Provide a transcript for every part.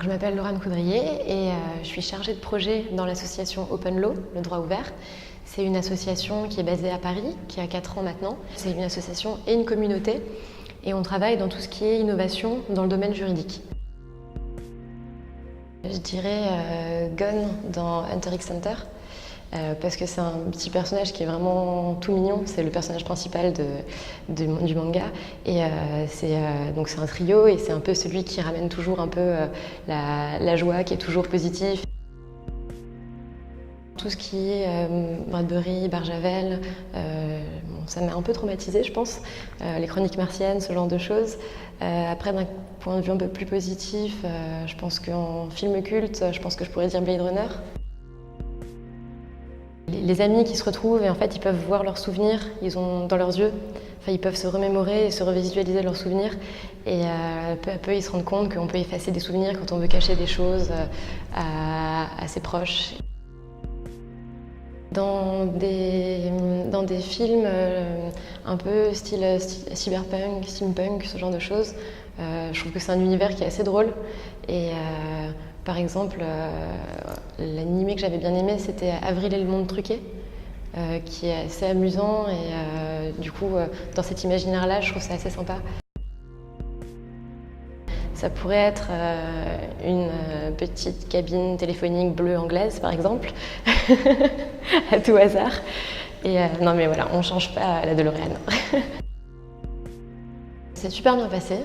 Je m'appelle Laurane Coudrier et je suis chargée de projet dans l'association Open Law, le droit ouvert. C'est une association qui est basée à Paris, qui a 4 ans maintenant. C'est une association et une communauté et on travaille dans tout ce qui est innovation dans le domaine juridique. Je dirais Gon dans Hunter x Hunter. Parce que c'est un petit personnage qui est vraiment tout mignon, c'est le personnage principal du manga et c'est un trio et c'est un peu celui qui ramène toujours un peu la joie, qui est toujours positif. Tout ce qui est Bradbury, Barjavel, ça m'a un peu traumatisée je pense, les chroniques martiennes, ce genre de choses. Après d'un point de vue un peu plus positif, je pense qu'en film culte, je pense que je pourrais dire Blade Runner. Les amis qui se retrouvent et en fait ils peuvent voir leurs souvenirs, ils ont dans leurs yeux, enfin, ils peuvent se remémorer et se revisualiser leurs souvenirs et peu à peu ils se rendent compte qu'on peut effacer des souvenirs quand on veut cacher des choses à ses proches. Dans des films un peu style cyberpunk, steampunk, ce genre de choses, je trouve que c'est un univers qui est assez drôle et par exemple, l'animé que j'avais bien aimé, c'était Avril et le monde truqué, qui est assez amusant et du coup, dans cet imaginaire-là, je trouve ça assez sympa. Ça pourrait être une petite cabine téléphonique bleue anglaise, par exemple, à tout hasard. Et non mais voilà, on ne change pas la DeLorean. C'est super bien passé.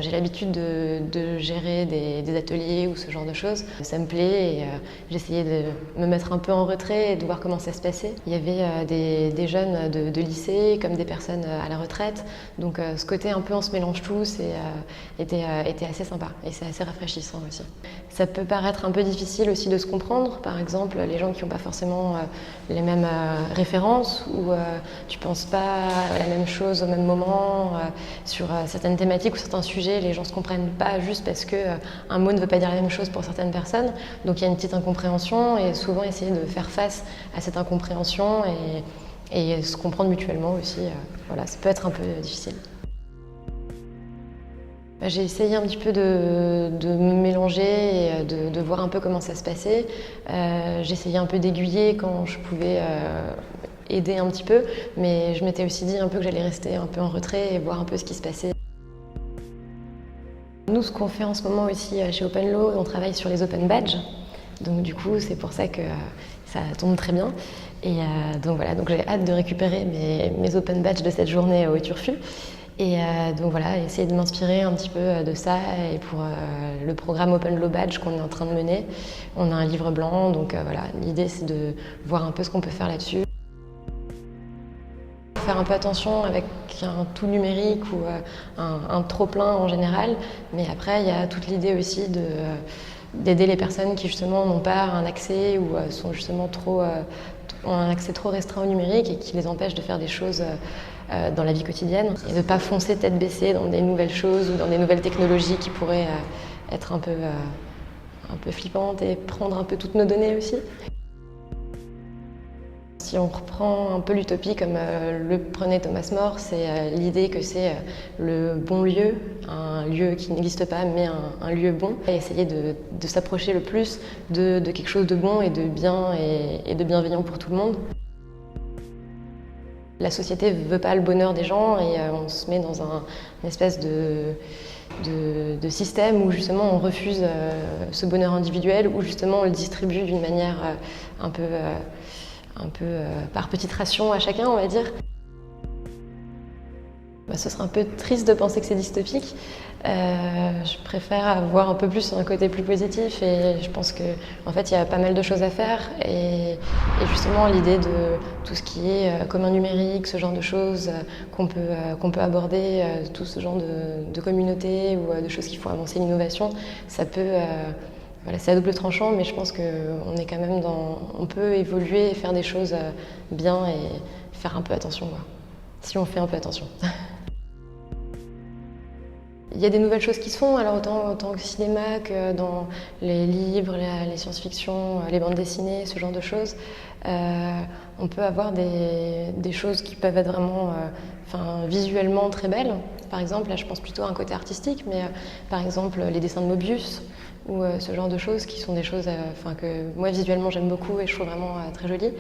J'ai l'habitude de gérer des ateliers ou ce genre de choses. Ça me plaît et j'essayais de me mettre un peu en retrait et de voir comment ça se passait. Il y avait des jeunes de lycée comme des personnes à la retraite. Donc ce côté un peu on se mélange tous était assez sympa et c'est assez rafraîchissant aussi. Ça peut paraître un peu difficile aussi de se comprendre. Par exemple, les gens qui n'ont pas forcément les mêmes références ou tu ne penses pas à la même chose au même moment sur certaines thématiques ou certains sujets. Les gens ne se comprennent pas juste parce qu'un mot ne veut pas dire la même chose pour certaines personnes. Donc il y a une petite incompréhension et souvent essayer de faire face à cette incompréhension et se comprendre mutuellement aussi. Voilà, ça peut être un peu difficile. J'ai essayé un petit peu de me mélanger et de voir un peu comment ça se passait. J'ai essayé un peu d'aiguiller quand je pouvais aider un petit peu, mais je m'étais aussi dit un peu que j'allais rester un peu en retrait et voir un peu ce qui se passait. Nous, ce qu'on fait en ce moment aussi chez Open Law, on travaille sur les Open Badges. Donc du coup, c'est pour ça que ça tombe très bien. Et donc voilà, donc j'ai hâte de récupérer mes Open Badges de cette journée au Turfu. Et donc voilà, essayer de m'inspirer un petit peu de ça. Et pour le programme Open Law Badge qu'on est en train de mener, on a un livre blanc. Donc voilà, l'idée c'est de voir un peu ce qu'on peut faire là-dessus. Faire un peu attention avec un tout numérique ou un trop-plein en général, mais après il y a toute l'idée aussi d'aider les personnes qui justement n'ont pas un accès ou sont justement ont un accès trop restreint au numérique et qui les empêche de faire des choses dans la vie quotidienne et de ne pas foncer tête baissée dans des nouvelles choses ou dans des nouvelles technologies qui pourraient être un peu flippantes et prendre un peu toutes nos données aussi. Si on reprend un peu l'utopie comme le prenait Thomas More, c'est l'idée que c'est le bon lieu, un lieu qui n'existe pas mais un lieu bon, et essayer de s'approcher le plus de quelque chose de bon et de bien et de bienveillant pour tout le monde. La société ne veut pas le bonheur des gens et on se met dans une espèce de système où justement on refuse ce bonheur individuel, où justement on le distribue d'une manière un peu par petite ration à chacun, on va dire. Ce serait un peu triste de penser que c'est dystopique. Je préfère avoir un peu plus un côté plus positif et je pense qu'en fait il y a pas mal de choses à faire et justement l'idée de tout ce qui est commun numérique, ce genre de choses qu'on peut aborder, tout ce genre de communauté ou de choses qui font avancer l'innovation, ça peut voilà, c'est à double tranchant, mais je pense qu'on est quand même on peut évoluer et faire des choses bien et faire un peu attention, quoi, si on fait un peu attention. Il y a des nouvelles choses qui se font, alors autant au cinéma que dans les livres, les science-fiction, les bandes dessinées, ce genre de choses. On peut avoir des choses qui peuvent être vraiment visuellement très belles. Par exemple, là je pense plutôt à un côté artistique, mais par exemple les dessins de Mobius, ou ce genre de choses qui sont des choses que moi visuellement j'aime beaucoup et je trouve vraiment très jolies.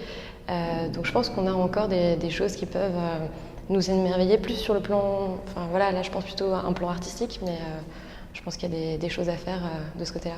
Donc je pense qu'on a encore des choses qui peuvent nous émerveiller plus sur le plan, là je pense plutôt à un plan artistique, mais je pense qu'il y a des choses à faire de ce côté-là.